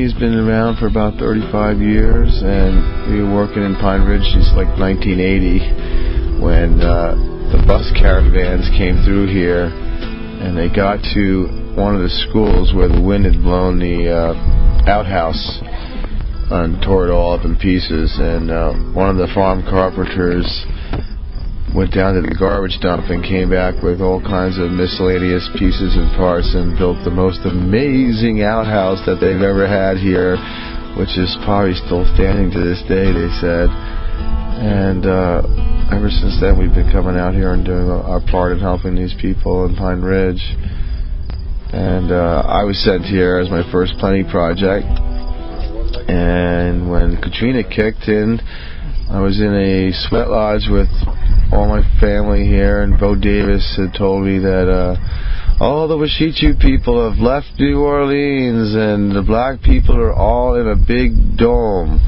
company's been around for about 35 years, and we were working in Pine Ridge since like 1980 when the bus caravans came through here, and they got to one of the schools where the wind had blown the outhouse and tore it all up in pieces, and one of the farm carpenters went down to the garbage dump and came back with all kinds of miscellaneous pieces and parts and built the most amazing outhouse that they've ever had here, which is probably still standing to this day, they said. And ever since then we've been coming out here and doing our part in helping these people in Pine Ridge. And I was sent here as my first planning project, and when Katrina kicked in, I was in a sweat lodge with all my family here, and Bo Davis had told me that all the Washichu people have left New Orleans and the black people are all in a big dome.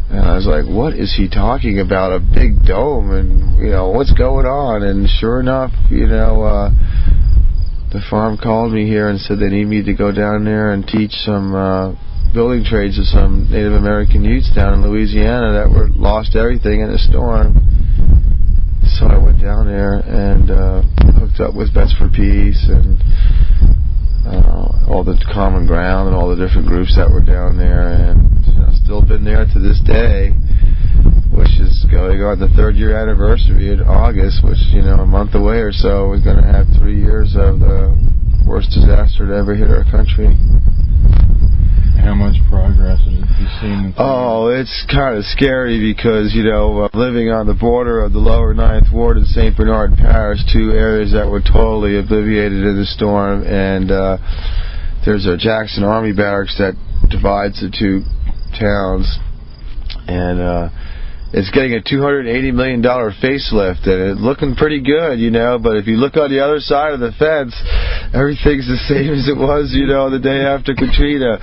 And I was like, what is he talking about, a big dome, and you know, what's going on? And sure enough, you know, the farm called me here and said they need me to go down there and teach some building trades to some Native American youths down in Louisiana that were lost everything in a storm. So I went down there and hooked up with Vets for Peace and all the Common Ground and all the different groups that were down there, and still been there to this day, which is going on the 3rd year anniversary in August, which, you know, a month away or so, we're going to have 3 years of the worst disaster to ever hit our country. How much progress has you seen? Oh, it's kind of scary because, you know, living on the border of the lower 9th Ward in St. Bernard Parish, 2 areas that were totally obliterated in the storm, and there's a Jackson Army barracks that divides the 2 towns, and it's getting a $280 million facelift, and it's looking pretty good, you know, but if you look on the other side of the fence, everything's the same as it was, you know, the day after Katrina.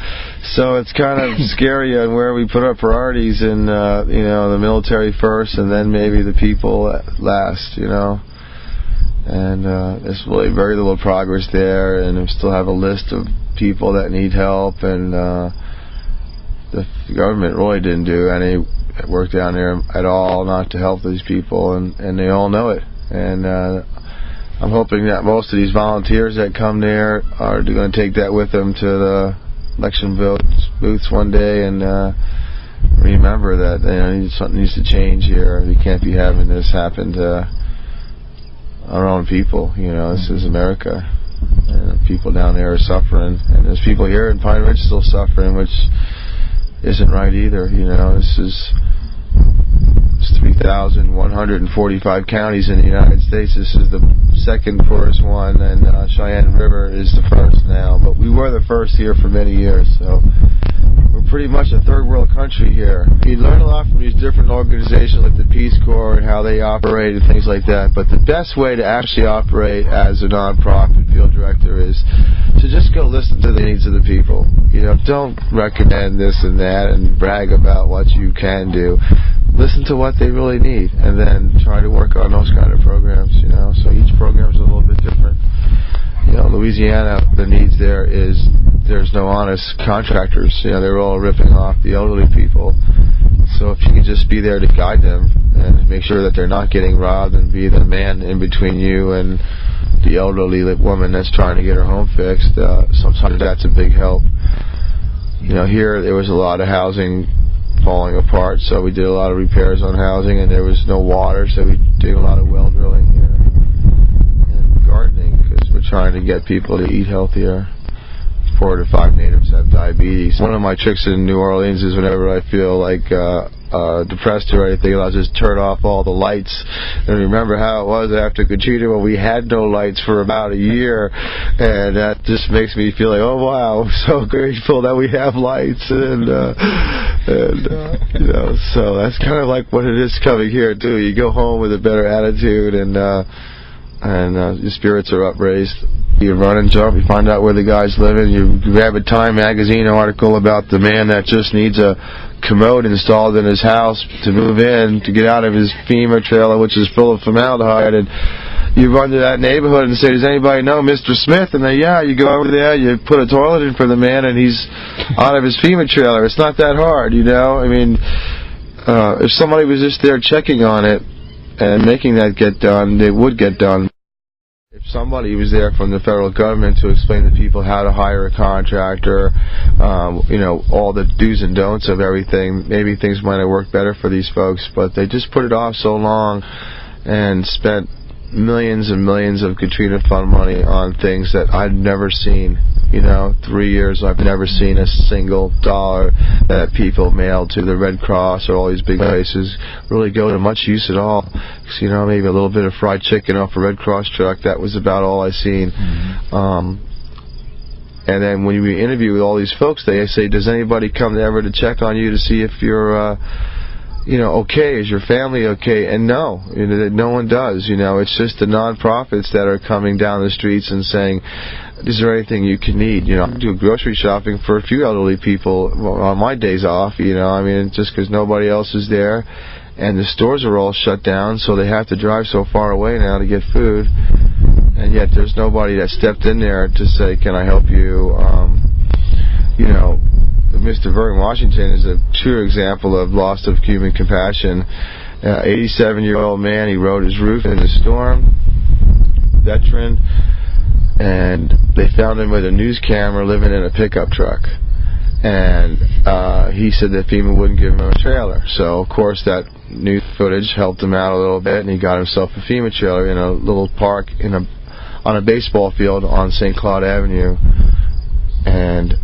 So it's kind of scary on where we put our priorities, and you know, the military first and then maybe the people last, you know. And there's really very little progress there, and we still have a list of people that need help, and the government really didn't do any work down there at all, not to help these people, and they all know it. And I'm hoping that most of these volunteers that come there are going to take that with them to the election booths one day, and remember that, you know, something needs to change here. We can't be having this happen to our own people. You know, this is America, and people down there are suffering, and there's people here in Pine Ridge still suffering, which isn't right either. You know, this is 3,145 counties in the United States. This is the second poorest one, and Cheyenne River is the first now. But we were the first here for many years, so we're pretty much a third world country here. You learn a lot from these different organizations like the Peace Corps and how they operate and things like that. But the best way to actually operate as a nonprofit field director is to just go listen to the needs of the people. You know, don't recommend this and that and brag about what you can do. Listen to what they really need, and then try to work on those kind of programs, you know. So each program is a little bit different. You know, Louisiana, the needs there is there's no honest contractors. You know, they're all ripping off the elderly people. So if you can just be there to guide them and make sure that they're not getting robbed, and be the man in between you and the elderly woman that's trying to get her home fixed, sometimes that's a big help. You know, here there was a lot of housing falling apart, so we did a lot of repairs on housing, and there was no water, so we did a lot of well drilling here and gardening, because we're trying to get people to eat healthier. 4 to 5 natives have diabetes. One of my tricks in New Orleans is whenever I feel like depressed or anything, I'll just turn off all the lights and remember how it was after Katrina when we had no lights for about a year, and that just makes me feel like, oh wow, I'm so grateful that we have lights, and you know, so that's kind of like what it is coming here too. You go home with a better attitude, and your spirits are upraised. You run and jump, you find out where the guy's living, you grab a Time magazine article about the man that just needs a commode installed in his house to move in, to get out of his FEMA trailer, which is full of formaldehyde, and you run to that neighborhood and say, does anybody know Mr. Smith? And they, yeah, you go over there, you put a toilet in for the man, and he's out of his FEMA trailer. It's not that hard, you know? I mean, if somebody was just there checking on it and making that get done, it would get done. If somebody was there from the federal government to explain to people how to hire a contractor, you know, all the do's and don'ts of everything, maybe things might have worked better for these folks, but they just put it off so long and spent millions and millions of Katrina Fund money on things that I'd never seen. You know, 3 years I've never seen a single dollar that people mailed to the Red Cross or all these big places really go to much use at all. So, you know, maybe a little bit of fried chicken off a Red Cross truck, that was about all I seen. And then when we interview with all these folks, they say, does anybody come ever to check on you to see if you're you know, okay, is your family okay? And no, you know, no one does. You know, it's just the non-profits that are coming down the streets and saying, is there anything you can need? You know, I do grocery shopping for a few elderly people on my days off, you know, I mean, just because nobody else is there, and the stores are all shut down, so they have to drive so far away now to get food, and yet there's nobody that stepped in there to say, can I help you? You know, Mr. Vernon Washington is a true example of loss of human compassion. 87-year-old man, he rode his roof in the storm, veteran, and they found him with a news camera living in a pickup truck. And he said that FEMA wouldn't give him a trailer. So, of course, that news footage helped him out a little bit, and he got himself a FEMA trailer in a little park on a baseball field on St. Claude Avenue. And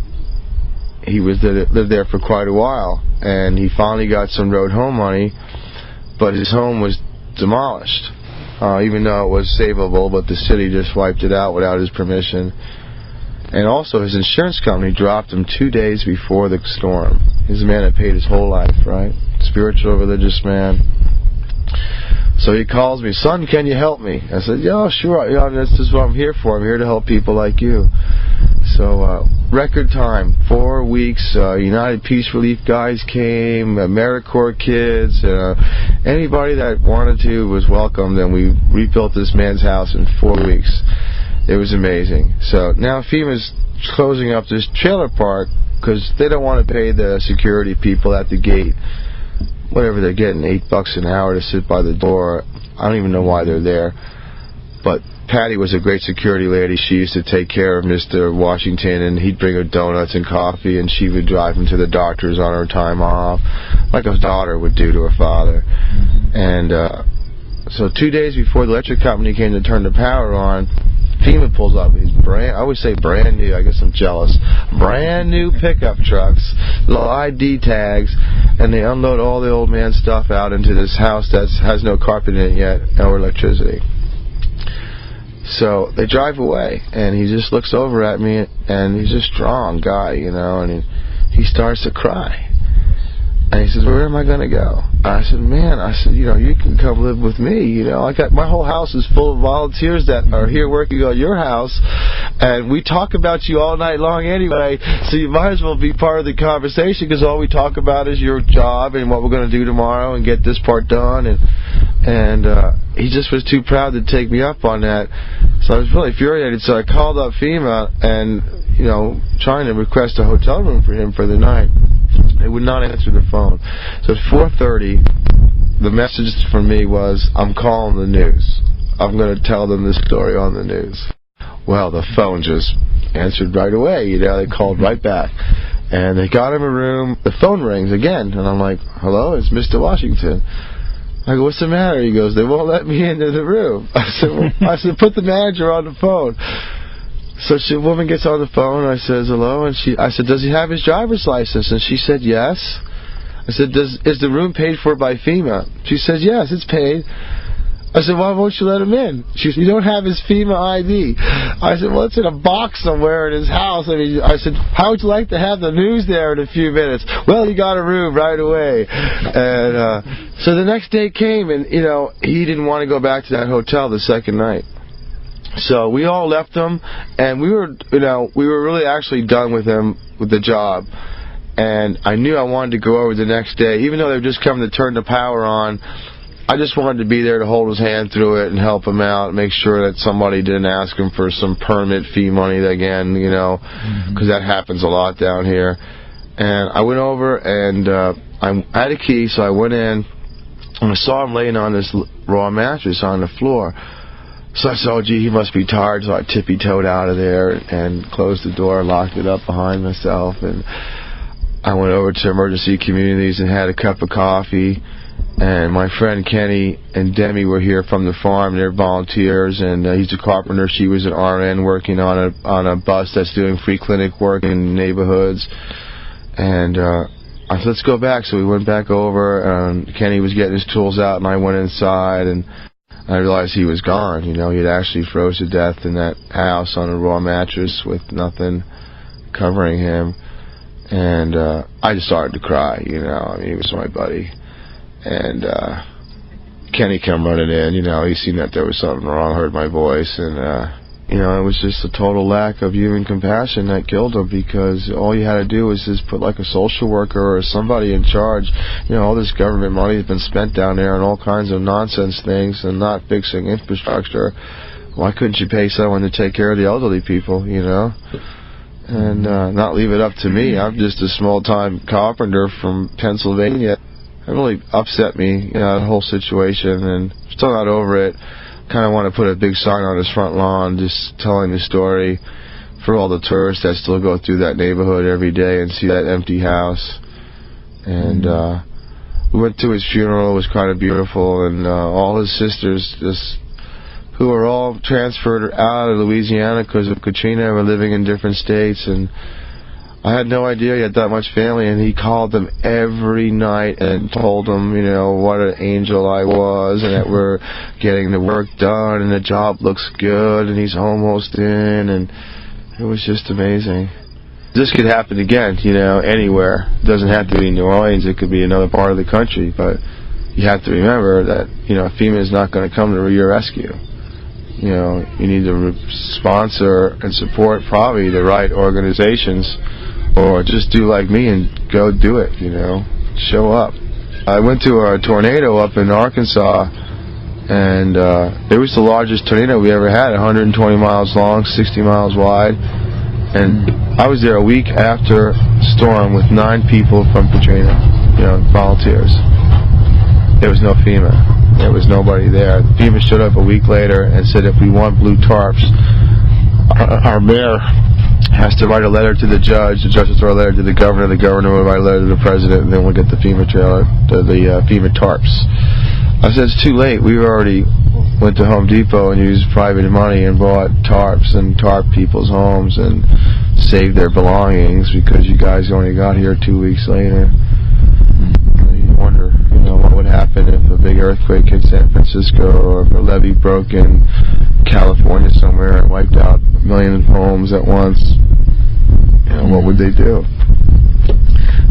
he lived there for quite a while, and he finally got some road home money, but his home was demolished, even though it was savable, but the city just wiped it out without his permission. And also his insurance company dropped him 2 days before the storm. He's a man that paid his whole life, right? Spiritual, religious man. So he calls me, son, can you help me? I said, yeah, sure, yeah, this is what I'm here for. I'm here to help people like you. So, record time, 4 weeks, United Peace Relief guys came, AmeriCorps kids, anybody that wanted to was welcomed, and we rebuilt this man's house in 4 weeks. It was amazing. So now FEMA's closing up this trailer park because they don't want to pay the security people at the gate whatever they're getting, $8 an hour to sit by the door. I don't even know why they're there. But Patty was a great security lady. She used to take care of Mr. Washington, and he'd bring her donuts and coffee, and she would drive him to the doctors on her time off, like a daughter would do to her father. And so 2 days before the electric company came to turn the power on, FEMA pulls up these I always say brand new, I guess I'm jealous, brand new pickup trucks, little ID tags, and they unload all the old man stuff out into this house that has no carpet in it yet, or electricity. So they drive away, and he just looks over at me, and he's a strong guy, you know, and he starts to cry. And he says, where am I going to go? I said, man, you know, you can come live with me. You know, my whole house is full of volunteers that are here working on your house, and we talk about you all night long anyway, so you might as well be part of the conversation, because all we talk about is your job and what we're going to do tomorrow and get this part done. And he just was too proud to take me up on that. So I was really infuriated. So I called up FEMA and, you know, trying to request a hotel room for him for the night. They would not answer the phone. So at 4:30, the message from me was, I'm calling the news. I'm going to tell them this story on the news. Well, the phone just answered right away. You know, they called right back. And they got him a room. The phone rings again. And I'm like, hello, it's Mr. Washington. I go, what's the matter? He goes, they won't let me into the room. I said, put the manager on the phone. So the woman gets on the phone, and I says, hello, and I said, does he have his driver's license? And she said, yes. I said, is the room paid for by FEMA? She says, yes, it's paid. I said, why won't you let him in? She said, you don't have his FEMA ID. I said, well, it's in a box somewhere in his house. I said, how would you like to have the news there in a few minutes? Well, he got a room right away. And so the next day came, and, you know, he didn't want to go back to that hotel the second night. So we all left him, and we were really actually done with him, with the job. And I knew I wanted to go over the next day, even though they were just coming to turn the power on. I just wanted to be there to hold his hand through it and help him out, make sure that somebody didn't ask him for some permit fee money again, you know, because that happens a lot down here. And I went over, and I had a key, so I went in, and I saw him laying on this raw mattress on the floor. So I said, oh, gee, he must be tired, so I tippy-toed out of there and closed the door, locked it up behind myself, and I went over to Emergency Communities and had a cup of coffee. And my friend Kenny and Demi were here from the farm. They're volunteers, and he's a carpenter. She was an RN working on a bus that's doing free clinic work in neighborhoods. And I said, let's go back. So we went back over. Kenny was getting his tools out, and I went inside, and I realized he was gone. You know, he had actually froze to death in that house on a raw mattress with nothing covering him. And I just started to cry. You know, I mean, he was my buddy. And Kenny came running in, you know, he seen that there was something wrong, heard my voice, and, you know, it was just a total lack of human compassion that killed him, because all you had to do was just put like a social worker or somebody in charge. You know, all this government money has been spent down there on all kinds of nonsense things and not fixing infrastructure. Why couldn't you pay someone to take care of the elderly people, you know? And not leave it up to me. I'm just a small-time carpenter from Pennsylvania. It really upset me, you know, the whole situation, and still not over it. Kind of want to put a big sign on his front lawn just telling the story for all the tourists that still go through that neighborhood every day and see that empty house. And we went to his funeral. It was kind of beautiful, and all his sisters, just who were all transferred out of Louisiana because of Katrina, were living in different states, and I had no idea he had that much family, and he called them every night and told them, you know, what an angel I was, and that we're getting the work done, and the job looks good, and he's almost in, and it was just amazing. This could happen again, you know, anywhere. It doesn't have to be New Orleans. It could be another part of the country, but you have to remember that, you know, FEMA is not going to come to your rescue. You know, you need to sponsor and support probably the right organizations, or just do like me and go do it, you know, show up. I went to a tornado up in Arkansas, and it was the largest tornado we ever had, 120 miles long, 60 miles wide, and I was there a week after storm with 9 people from Katrina, you know, volunteers. There was no FEMA. There was nobody there. FEMA showed up a week later and said if we want blue tarps, our mayor has to write a letter to the judge will write a letter to the governor will write a letter to the president, and then we'll get the FEMA trailer, the FEMA tarps. I said, it's too late. We already went to Home Depot and used private money and bought tarps and tarped people's homes and saved their belongings, because you guys only got here 2 weeks later. You wonder, you know, what would happen if a big earthquake hit San Francisco, or if a levee broke in California somewhere and wiped out a million homes at once. You know, what would they do?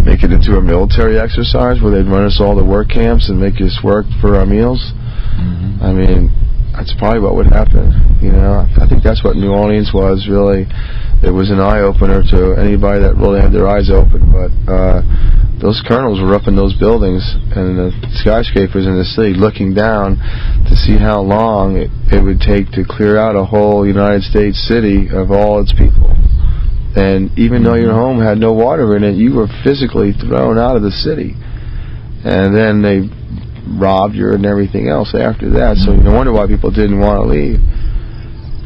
Make it into a military exercise where they'd run us all to work camps and make us work for our meals? I mean, that's probably what would happen. You know, I think that's what New Orleans was, really. It was an eye-opener to anybody that really had their eyes open, but those colonels were up in those buildings and the skyscrapers in the city looking down to see how long it would take to clear out a whole United States city of all its people. And even though your home had no water in it, you were physically thrown out of the city. And then they robbed you and everything else after that, so no wonder why people didn't want to leave.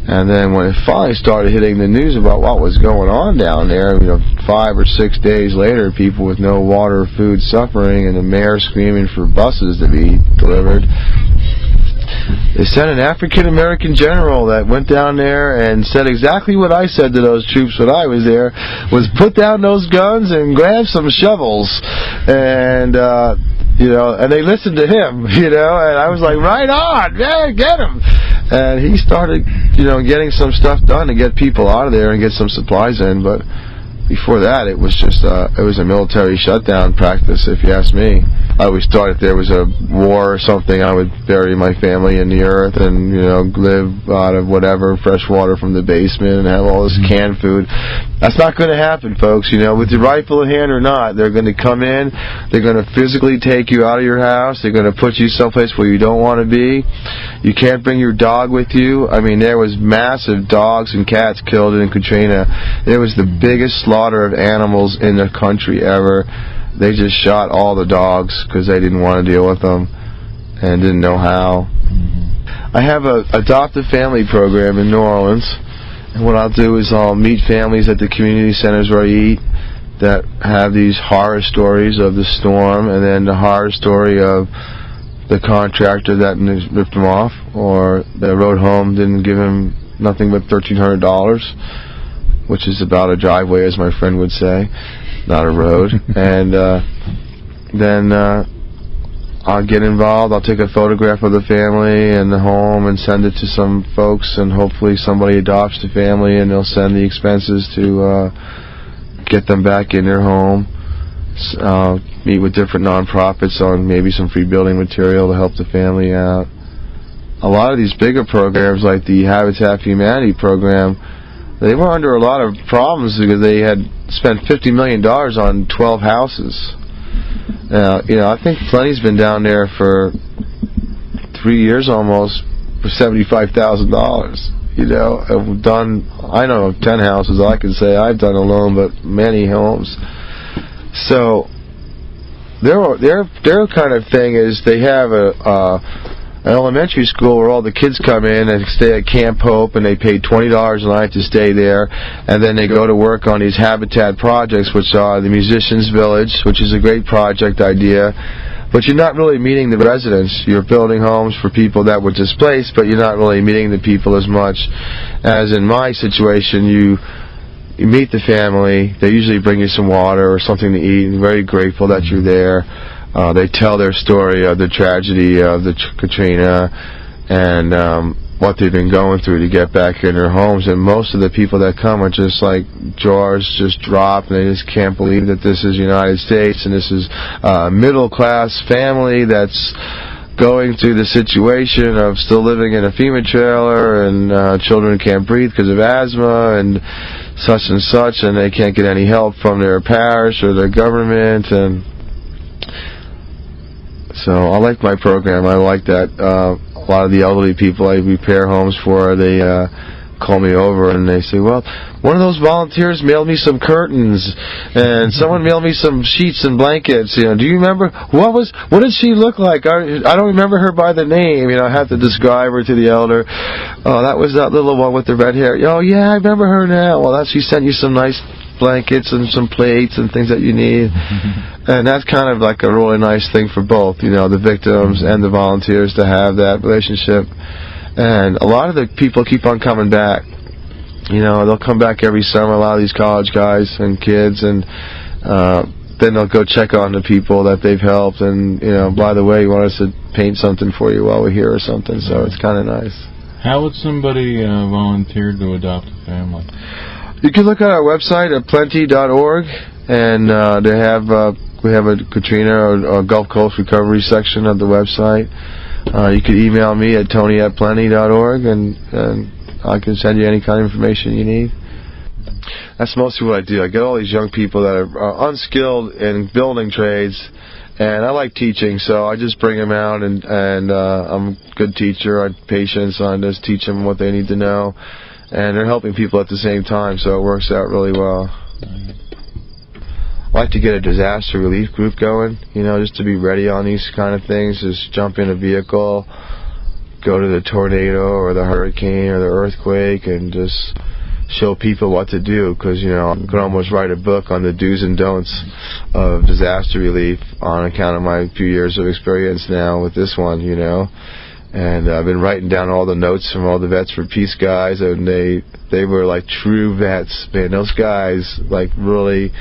And then when it finally started hitting the news about what was going on down there, you know, 5 or 6 days later, people with no water or food suffering, and the mayor screaming for buses to be delivered, they sent an African-American general that went down there and said exactly what I said to those troops when I was there, was put down those guns and grab some shovels. And, you know, and they listened to him, you know, and I was like, right on, yeah, get him. And he started, you know, getting some stuff done to get people out of there and get some supplies in. But before that, it was just, it was a military shutdown practice, if you ask me. I always thought if there was a war or something, I would bury my family in the earth and, you know, live out of whatever fresh water from the basement and have all this canned food. That's not going to happen, folks. You know, with your rifle in hand or not, they're going to come in, they're going to physically take you out of your house, they're going to put you someplace where you don't want to be. You can't bring your dog with you. I mean, there was massive dogs and cats killed in Katrina. It was the biggest slaughter of animals in the country ever. They just shot all the dogs because they didn't want to deal with them and didn't know how. I have a adoptive family program in New Orleans, and what I'll do is I'll meet families at the community centers where I eat that have these horror stories of the storm, and then the horror story of the contractor that ripped him off, or the road home didn't give him nothing but $1,300, which is about a driveway, as my friend would say, not a road. And then I'll get involved. I'll take a photograph of the family and the home and send it to some folks, and hopefully somebody adopts the family and they'll send the expenses to get them back in their home. Meet with different nonprofits on maybe some free building material to help the family out. A lot of these bigger programs, like the Habitat for Humanity program, they were under a lot of problems because they had spent $50 million on 12 houses. You know, I think Plenty's been down there for 3 years almost for $75,000. You know, I've done, I know of 10 houses I can say I've done alone, but many homes. So their kind of thing is they have an elementary school where all the kids come in and stay at Camp Hope, and they pay $20 a night to stay there, and then they go to work on these habitat projects, which are the Musicians Village, which is a great project idea. But you're not really meeting the residents. You're building homes for people that were displaced, but you're not really meeting the people as much as in my situation. You meet the family. They usually bring you some water or something to eat, and very grateful that you're there. They tell their story of the tragedy of the Katrina and what they've been going through to get back in their homes. And most of the people that come are just like jaws just drop, and they just can't believe that this is the United States and this is a middle-class family that's going through the situation of still living in a FEMA trailer, and children can't breathe because of asthma and such, and they can't get any help from their parish or their government. And so I like my program. I like that. A lot of the elderly people I repair homes for, they call me over and they say, well, one of those volunteers mailed me some curtains, and someone mailed me some sheets and blankets. You know, do you remember what did she look like? I don't remember her by the name. You know, I have to describe her to the elder. Oh, that was that little one with the red hair. Oh yeah, I remember her now. Well, she sent you some nice blankets and some plates and things that you need. And that's kind of like a really nice thing for both, you know, the victims and the volunteers to have that relationship. And a lot of the people keep on coming back. You know, they'll come back every summer, a lot of these college guys and kids, and then they'll go check on the people that they've helped. And, you know, by the way, you want us to paint something for you while we're here or something. So it's kind of nice. How would somebody volunteer to adopt a family? You can look at our website at plenty.org, and we have a Katrina or Gulf Coast recovery section of the website. You can email me at tony@plenty.org, and I can send you any kind of information you need. That's mostly what I do. I get all these young people that are unskilled in building trades, and I like teaching, so I just bring them out, and I'm a good teacher. I have patience. I just teach them what they need to know. And they're helping people at the same time, so it works out really well. I like to get a disaster relief group going, you know, just to be ready on these kind of things. Just jump in a vehicle, go to the tornado or the hurricane or the earthquake, and just show people what to do. Because, you know, I could almost write a book on the do's and don'ts of disaster relief on account of my few years of experience now with this one, you know. And I've been writing down all the notes from all the Vets for Peace guys, and they were like true vets. Man, those guys, like, really,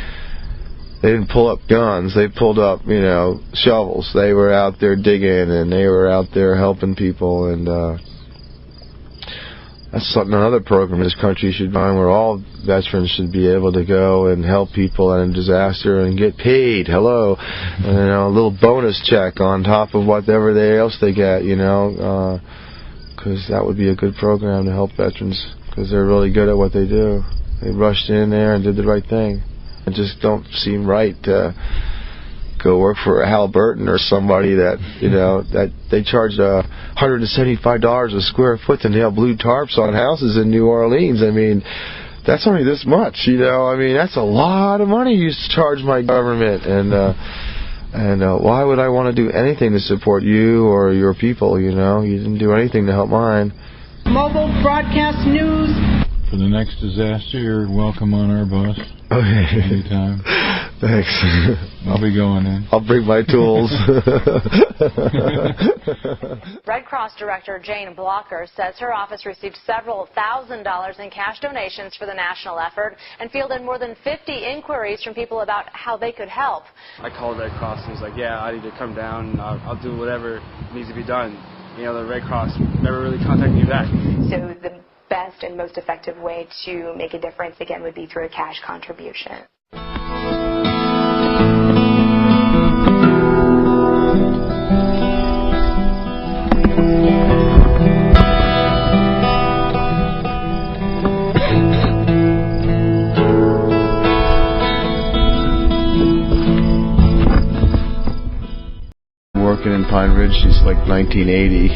they didn't pull up guns. They pulled up, you know, shovels. They were out there digging, and they were out there helping people. And that's something another program this country should find, where all veterans should be able to go and help people in a disaster and get paid. Hello, and a little bonus check on top of whatever else they get. Because that would be a good program to help veterans, because they're really good at what they do. They rushed in there and did the right thing. It just don't seem right to go work for Halliburton or somebody that, that they charge $175 a square foot to nail blue tarps on houses in New Orleans. I mean, that's only this much, I mean, that's a lot of money you charge my government. And why would I want to do anything to support you or your people, You didn't do anything to help mine. Mobile broadcast news. For the next disaster, you're welcome on our bus. Okay. Anytime. Thanks. I'll be going in. I'll bring my tools. Red Cross Director Jane Blocker says her office received several $1,000s in cash donations for the national effort and fielded more than 50 inquiries from people about how they could help. I called Red Cross and was like, yeah, I need to come down and I'll do whatever needs to be done. The Red Cross never really contacted me back. So the best and most effective way to make a difference, again, would be through a cash contribution. Working in Pine Ridge since like 1980,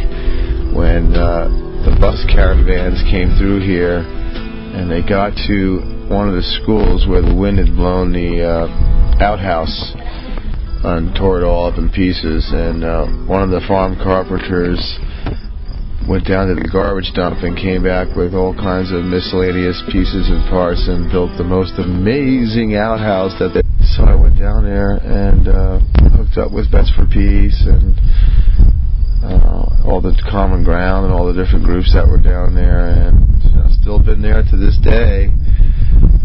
when the bus caravans came through here, and they got to one of the schools where the wind had blown the outhouse and tore it all up in pieces. And one of the farm carpenters went down to the garbage dump and came back with all kinds of miscellaneous pieces and parts and built the most amazing outhouse that they. So I went down there and hooked up with Vets for Peace and all the Common Ground and all the different groups that were down there, and still been there to this day,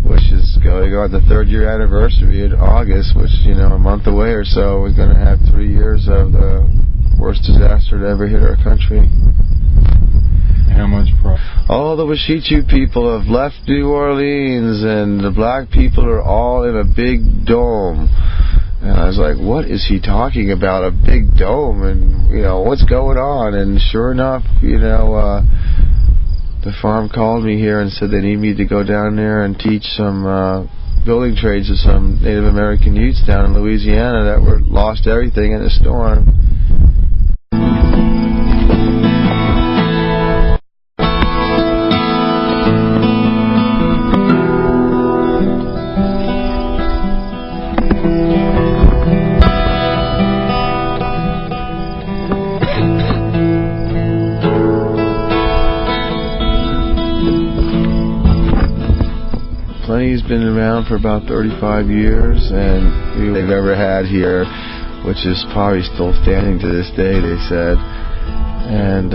which is going on the 3rd year anniversary in August, which, a month away or so, we're going to have 3 years of the worst disaster to ever hit our country. How much profit? All the Washichu people have left New Orleans, and the black people are all in a big dome. And I was like, what is he talking about, a big dome? And, what's going on? And sure enough, the farm called me here and said they need me to go down there and teach some building trades to some Native American youths down in Louisiana that were lost everything in a storm. Plenty's been around for about 35 years, and they've ever had here, which is probably still standing to this day, they said. And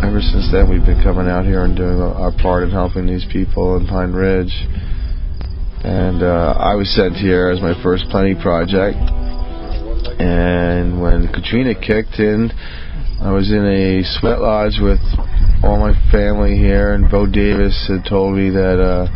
ever since then, we've been coming out here and doing our part in helping these people in Pine Ridge. And I was sent here as my first Plenty project. And when Katrina kicked in, I was in a sweat lodge with all my family here, and Bo Davis had told me that